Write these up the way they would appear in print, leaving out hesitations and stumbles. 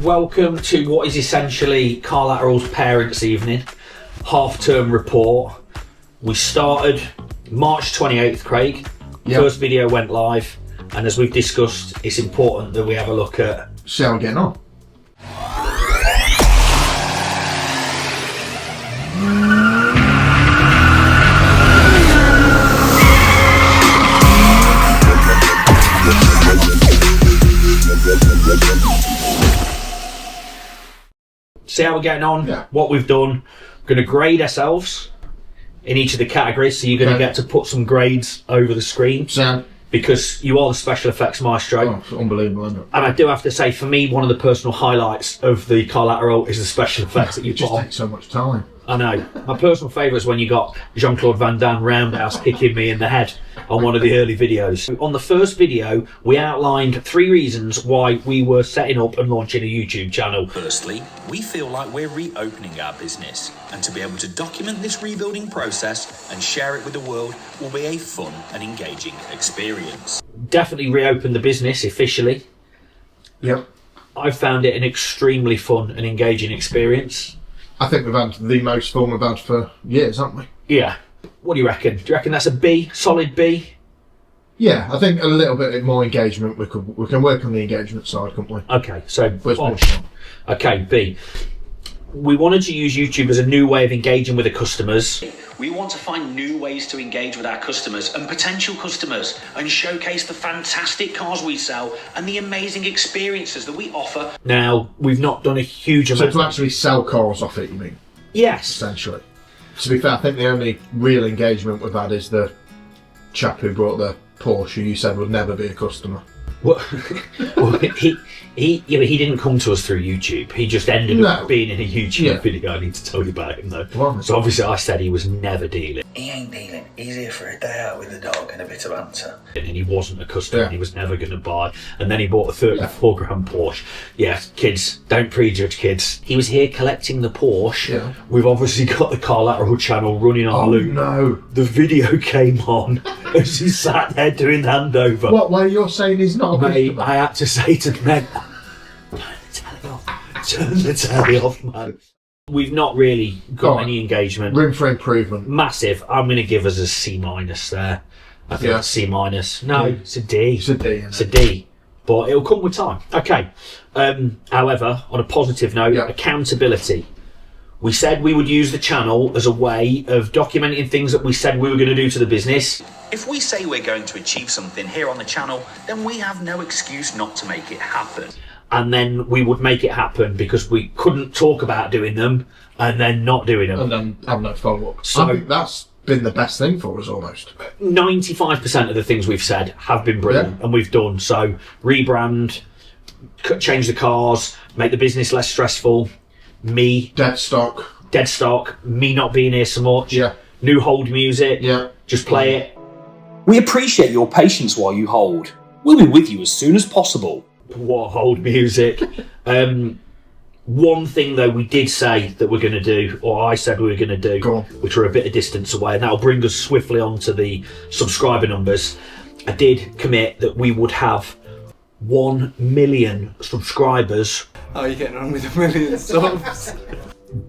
Welcome to what is essentially Car Lateral's parents' evening, half-term report. We started March 28th, Craig. Yep. First video went live, and as we've discussed, it's important that we have a look at... See how we're getting on. See how we're getting on, Yeah. What we've done. We're going to grade ourselves in each of the categories, so you're going to get to put some grades over the screen. Sound. Because you are the special effects maestro. Oh, it's unbelievable, isn't it? And I do have to say, for me, one of the personal highlights of the Car Lateral is the special effects that you It put just on. takes so much time. I know. My personal favourite is when you got Jean-Claude Van Damme roundhouse kicking me in the head on one of the early videos. On the first video, we outlined 3 reasons why we were setting up and launching a YouTube channel. Firstly, we feel like we're reopening our business, and to be able to document this rebuilding process and share it with the world will be a fun and engaging experience. Definitely reopened the business officially. Yep. I found it an extremely fun and engaging experience. I think we've had the most fun we've had for years, haven't we? Yeah. What do you reckon? Do you reckon that's a B? Solid B? Yeah, I think a little bit more engagement. We can work on the engagement side, can't we? Okay, so But it's more bosh. fun. Okay, B. We wanted to use YouTube as a new way of engaging with the customers. We want to find new ways to engage with our customers and potential customers and showcase the fantastic cars we sell and the amazing experiences that we offer. Now, we've not done a huge So amount. to actually sell cars off it, you mean? Yes. Essentially. To be fair, I think the only real engagement we've had is the chap who brought the Porsche who you said would never be a customer. Well, he didn't come to us through YouTube. He just ended up being in a YouTube video. I need to tell you about him though. Well, so obviously I said he was never dealing. He ain't dealing. He's here for a day out with the dog and a bit of banter. And he wasn't a customer, Yeah. he was never going to buy. And then he bought a 34 grand Porsche. Yeah, kids, don't prejudge kids. He was here collecting the Porsche. Yeah. We've obviously got the Car Lateral channel running on Oh loop. no. The video came on as he sat there doing the handover. What, where you're saying he's not a Mate, customer? I had to say to Meg, turn the telly off, man. We've not really got any engagement. Room for improvement. Massive. I'm going to give us a C minus there. I think Yeah. it's C minus. No, it's a D. It's a D, isn't It's a it? D. But it'll come with time. Okay. However, on a positive note, Yeah. accountability. We said we would use the channel as a way of documenting things that we said we were going to do to the business. If we say we're going to achieve something here on the channel, then we have no excuse not to make it happen. And then we would make it happen because we couldn't talk about doing them and then not doing them. And then have no follow-up. So- I think that's been the best thing for us almost. 95% of the things we've said have been brilliant and we've done. So rebrand, change the cars, make the business less stressful, me, Dead stock. dead stock, me not being here so much, Yeah. new hold music, Yeah. just play it. We appreciate your patience while you hold. We'll be with you as soon as possible. What hold music. One thing though we did say that we're going to do, or I said we were going to do, Go on. which we're a bit of distance away, and that'll bring us swiftly onto the subscriber numbers. I did commit that we would have 1 million subscribers How are you getting on with a million subs?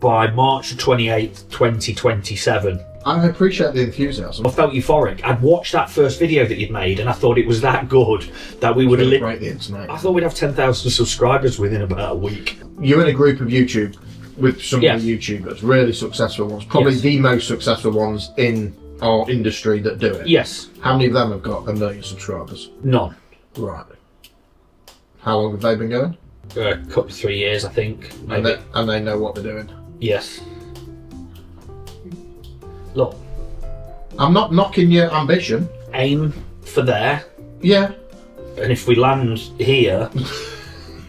by March 28th, 2027. I appreciate the enthusiasm. I felt euphoric. I'd watched that first video that you'd made and I thought it was that good that we would Really have... break the internet. I thought we'd have 10,000 subscribers within about a week. You're in a group of YouTube with some Yeah. of the YouTubers, really successful ones, probably Yes. the most successful ones in our industry that do it. Yes. How many of them have got 1 million subscribers? None. Right. How long have they been going? A couple, 3 years, I think. Maybe. And they know what they're doing. Yes. Look, I'm not knocking your ambition. aim for there, Yeah. and if we land here,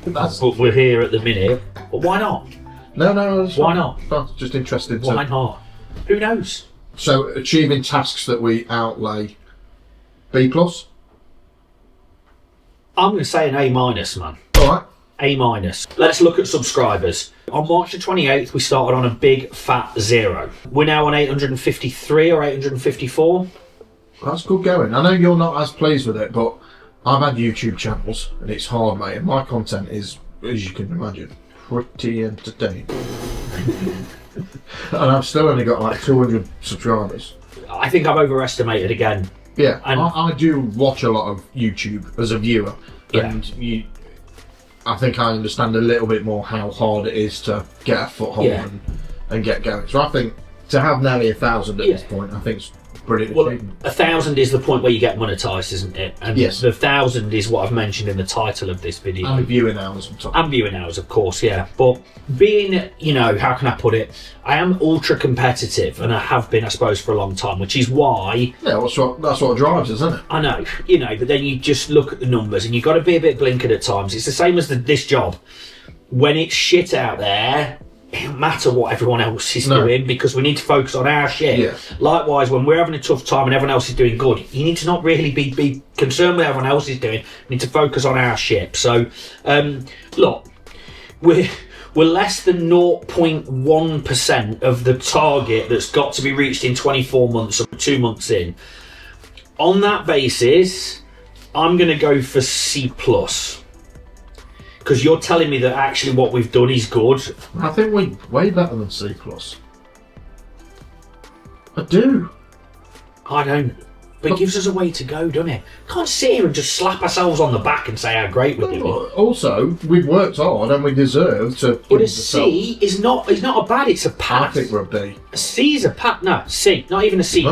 That's but we're here at the minute, but why not? no. That's Why fine. not? I'm just interested to. Why not? Who knows? So achieving tasks that we outlay. B plus. I'm going to say an A minus, man. All right. A minus. Let's look at subscribers. On March the 28th, we started on a big fat 0. We're now on 853 or 854. That's good going. I know you're not as pleased with it, but I've had YouTube channels and it's hard, mate. And my content is as you can imagine, pretty entertaining. And I've still only got like 200 subscribers. I think I've overestimated again. Yeah, And I do watch a lot of YouTube as a viewer, and I think I understand a little bit more how hard it is to get a foothold and get going. So I think to have nearly 1,000 at this point, I think it's brilliant achievement. 1,000 is the point where you get monetized, isn't it? And yes. The 1,000 is what I've mentioned in the title of this video. And viewing hours on top. And viewing hours, of course, yeah. But being, you know, how can I put it? I am ultra competitive, and I have been, I suppose, for a long time, which is why... Yeah, that's what drives us, isn't it? I know, you know, but then you just look at the numbers, and you've got to be a bit blinkered at times. It's the same as this job. When it's shit out there, it don't matter what everyone else is doing, because we need to focus on our shit. Yeah. Likewise, when we're having a tough time and everyone else is doing good, you need to not really be concerned with what everyone else is doing. You need to focus on our ship. So, look, we're less than 0.1% of the target that's got to be reached in 24 months or 2 months in. On that basis, I'm going to go for C+. Because you're telling me that actually what we've done is good. I think we're way better than C+. I do. I don't. But it gives us a way to go, doesn't it? Can't sit here and just slap ourselves on the back and say how great we're doing. Also, we've worked hard and we deserve to. But a C is not a bad, it's a pass. I think we're a B. A C is a pass. No, C. Not even a C+. C.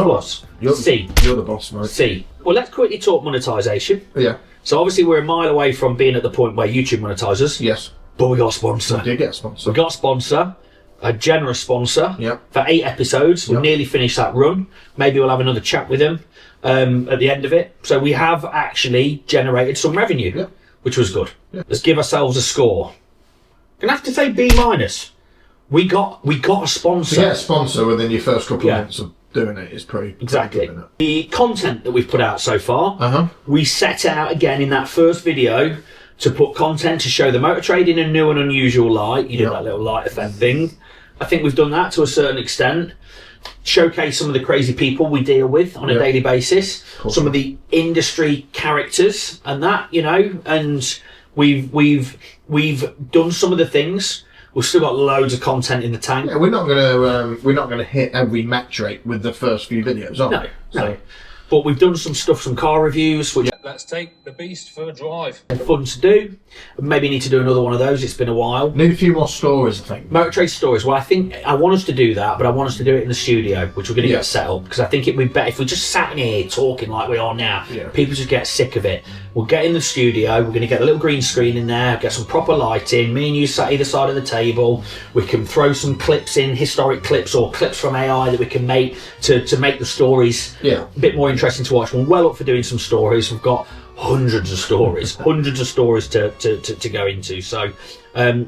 You're the boss, mate. C. Well, let's quickly talk monetization. Yeah. So obviously we're a mile away from being at the point where YouTube monetizes. Yes. But we got a sponsor. We did get a sponsor. We got a sponsor. A generous sponsor. Yep. For 8 episodes. We've Yep. nearly finished that run. Maybe we'll have another chat with him at the end of it. So we have actually generated some revenue, Yep. which was good. Yep. Let's give ourselves a score. Gonna have to say B-. We got a sponsor. To get a sponsor within your first couple Yeah. of months of doing it is pretty Exactly. good, isn't it? The content that we've put out so far, we set out again in that first video to put content to show the motor trade in a new and unusual light. You did that little light effect thing. I think we've done that to a certain extent. Showcase some of the crazy people we deal with on a daily basis, some of the industry characters and that, you know, and we've done some of the things. We've still got loads of content in the tank. Yeah, we're not gonna hit every metric with the first few videos, are we? No. But we've done some car reviews, which Let's take the beast for a drive. are fun to do. Maybe need to do another one of those. It's been a while. Need a few more stories, I think. Motor trade stories. Well, I think I want us to do that, but I want us to do it in the studio, which we're going to get set up, because I think it'd be better if we just sat in here talking like we are now. Yeah. People just get sick of it. We'll get in the studio. We're going to get a little green screen in there, get some proper lighting. Me and you sat either side of the table. We can throw some clips in, historic clips or clips from AI that we can make to make the stories a bit more interesting to watch. We're well up for doing some stories. We've got hundreds of stories to go into. So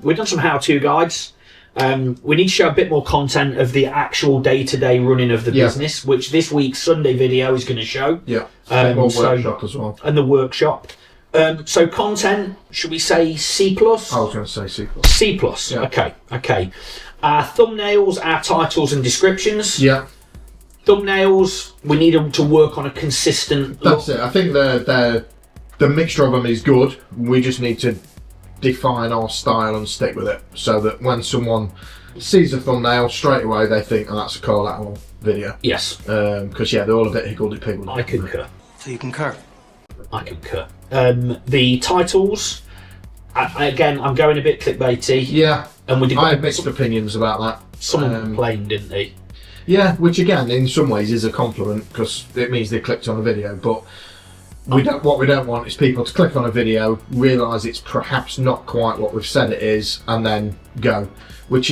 we've done some how-to guides. We need to show a bit more content of the actual day-to-day running of the business, which this week's Sunday video is going to show. More workshop as well. And the workshop. So content, should we say C+? I was going to say C+. C+. Okay. Our thumbnails, our titles and descriptions. Thumbnails, we need them to work on a consistent That's it. I think the mixture of them is good. We just need to define our style and stick with it, so that when someone sees a thumbnail, straight away they think, oh, that's a Car Lateral video. Yes. Because they're all a bit higgledy-piggledy. I concur. So you concur? I concur. The titles, again, I'm going a bit clickbaity. Yeah. And we did. I had mixed opinions about that. Someone complained, didn't they? Yeah, which again, in some ways, is a compliment, because it means they clicked on a video. But what we don't want is people to click on a video, realise it's perhaps not quite what we've said it is, and then go. Which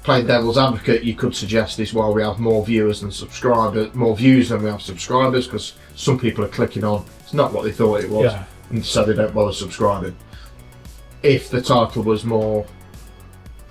playing devil's advocate, you could suggest is why we have more viewers than subscribers, more views than we have subscribers, because some people are clicking on it's not what they thought it was, and so they don't bother subscribing. If the title was more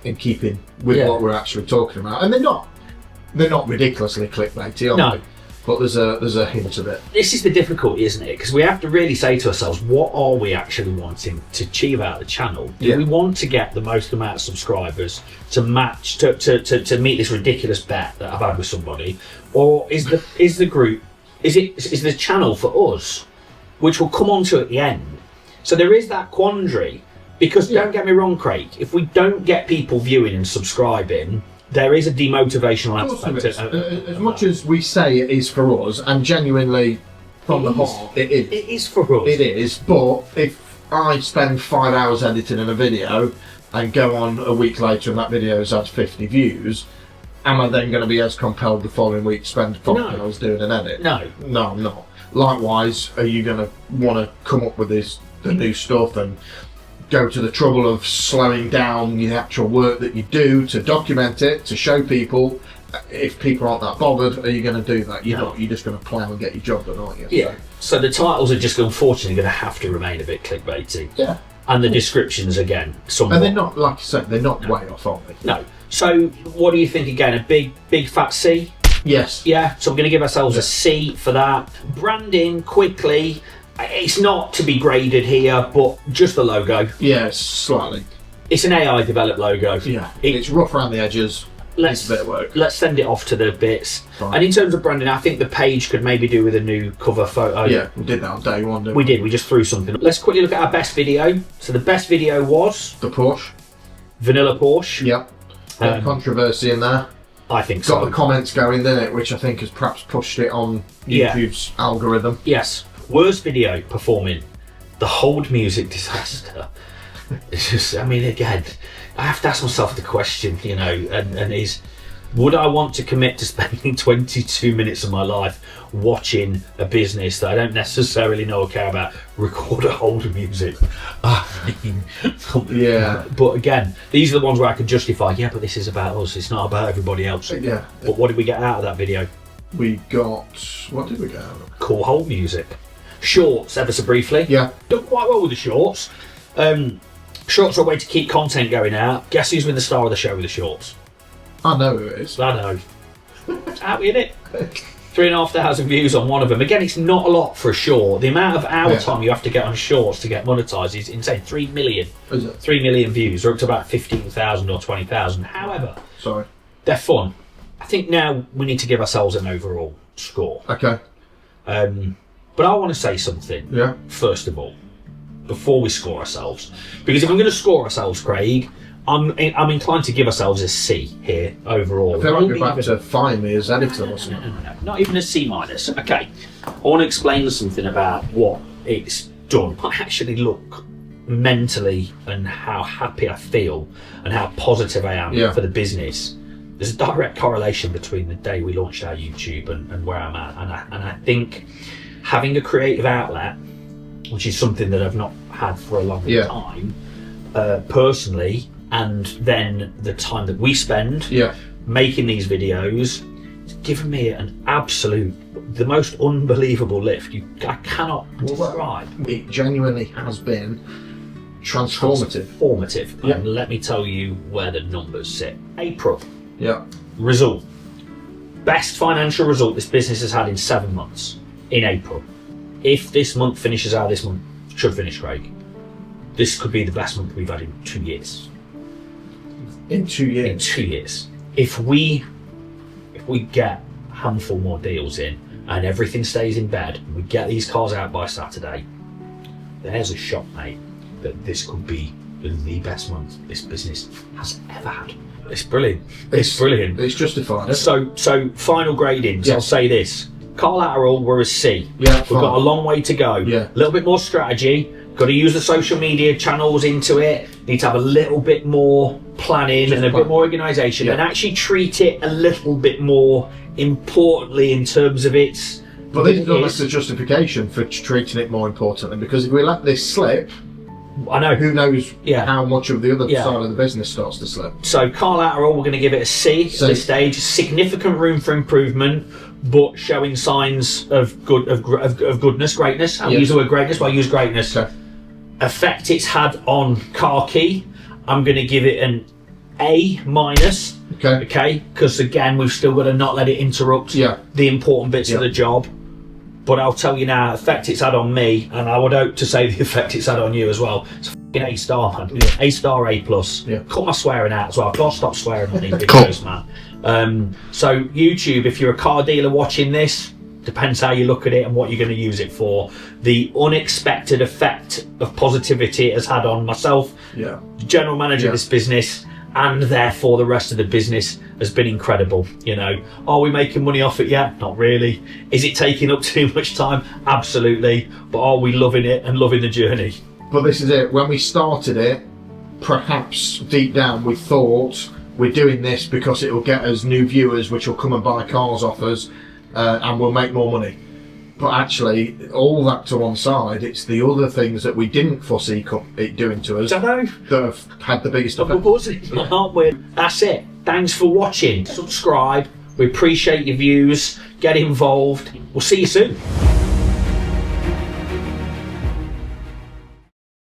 in keeping with what we're actually talking about, and they're not ridiculously clickbaity, are they? But there's a hint of it. This is the difficulty, isn't it? Because we have to really say to ourselves, what are we actually wanting to achieve out of the channel? Do we want to get the most amount of subscribers to match to meet this ridiculous bet that I've had with somebody, or is the group is the channel for us, which we'll come on to at the end? So there is that quandary Because don't get me wrong, Craig, if we don't get people viewing and subscribing, there is a demotivational aspect. As much as we say it is for us, and genuinely from the heart, it is. It is for us. It is, but if I spend 5 hours editing in a video and go on a week later and that video has had 50 views, am I then going to be as compelled the following week to spend 5 hours doing an edit? No. No, I'm not. Likewise, are you going to want to come up with the new stuff and go to the trouble of slowing down the actual work that you do to document it, to show people? If people aren't that bothered, are you going to do that? You're not. You're just going to plough and get your job done, aren't you? Yeah. So the titles are just unfortunately going to have to remain a bit clickbaity. Yeah. And the descriptions again, somewhat. And they're not, like I said, they're not way off, are they? No. So what do you think again? A big fat C? Yes. Yeah. So we're going to give ourselves a C for that. Branding quickly. It's not to be graded here, but just the logo. Yeah, slightly. It's an AI developed logo. Yeah. It's rough around the edges. It's a bit of work. Let's send it off to the bits. Fine. And in terms of branding, I think the page could maybe do with a new cover photo. Yeah, we did that on day one, didn't we? We did. We just threw something. Let's quickly look at our best video. So the best video was the Porsche. Vanilla Porsche. Yep. Controversy in there. I think Got the comments going, didn't it? Which I think has perhaps pushed it on YouTube's algorithm. Yes. Worst video performing. The hold music disaster. It's just, I mean, again, I have to ask myself the question, you know, and is, would I want to commit to spending 22 minutes of my life watching a business that I don't necessarily know or care about record a hold music? I mean, yeah. But again, these are the ones where I could justify, yeah, but this is about us, it's not about everybody else. Yeah. But what did we get out of that video? We got, what did we get out of it? Cool hold music. Shorts, ever so briefly. Yeah. Done quite well with the shorts. Shorts are a way to keep content going out. Guess who's been the star of the show with the shorts? I know who it is. I know. Out in it. 3,500 views on one of them. Again, it's not a lot for a short. The amount of hour time you have to get on shorts to get monetized is insane. 3 million. Is it? 3 million views. We're up to about 15,000 or 20,000. However, they're fun. I think now we need to give ourselves an overall score. Okay. But I want to say something. Yeah. First of all, before we score ourselves, because if I'm going to score ourselves, Craig, I'm inclined to give ourselves a C here overall. I feel like you're about to fire me as editor or something. No, not even a C minus. Okay, I want to explain something about what it's done. I actually look mentally and how happy I feel and how positive I am for the business. There's a direct correlation between the day we launched our YouTube and where I'm at, and I think having a creative outlet, which is something that I've not had for a long time, personally, and then the time that we spend making these videos, it's given me an absolute, the most unbelievable lift. I cannot describe. It genuinely has been transformative. And let me tell you where the numbers sit. April. Yeah. Result. Best financial result this business has had in 7 months. In April. If this month finishes how this month should finish, Craig, this could be the best month we've had in 2 years. In 2 years? In 2 years. If we get a handful more deals in and everything stays in bed and we get these cars out by Saturday, there's a shot, mate, that this could be the best month this business has ever had. It's brilliant. It's brilliant. It's justified. So final gradings, I'll say this. Car Lateral, we're a C. Yeah, we've got a long way to go. Yeah. A little bit more strategy. Got to use the social media channels into it. Need to have a little bit more planning and a bit more organisation, and actually treat it a little bit more importantly in terms of its. But this is almost a justification for treating it more importantly, because if we let this slip, I know. Who knows how much of the other side of the business starts to slip. So Car Lateral, we're going to give it a C at this stage. Significant room for improvement, but showing signs of goodness, greatness. I'll use the word greatness, but I use greatness. Okay. Effect it's had on Car Key, I'm going to give it an A minus. Okay. Because again, we've still got to not let it interrupt the important bits of the job. But I'll tell you now, effect it's had on me, and I would hope to say the effect it's had on you as well. It's a fucking A star, man. A star, A plus. Cut my swearing out as well. I've got to stop swearing on these videos, man. So YouTube, if you're a car dealer watching this, Depends how you look at it and what you're going to use it for. The unexpected effect of positivity it has had on myself, Yeah. the general manager of this business, and therefore the rest of the business has been incredible. You know, are we making money off it yet? Not really. Is it taking up too much time? Absolutely. But are we loving it and loving the journey? But this is it. When we started it, perhaps deep down we thought we're doing this because it will get us new viewers which will come and buy cars off us, and we'll make more money. But actually, all that to one side, it's the other things that we didn't foresee it doing to us I know. that have had the biggest effect. Aren't we? That's it. Thanks for watching. Subscribe. We appreciate your views. Get involved. We'll see you soon.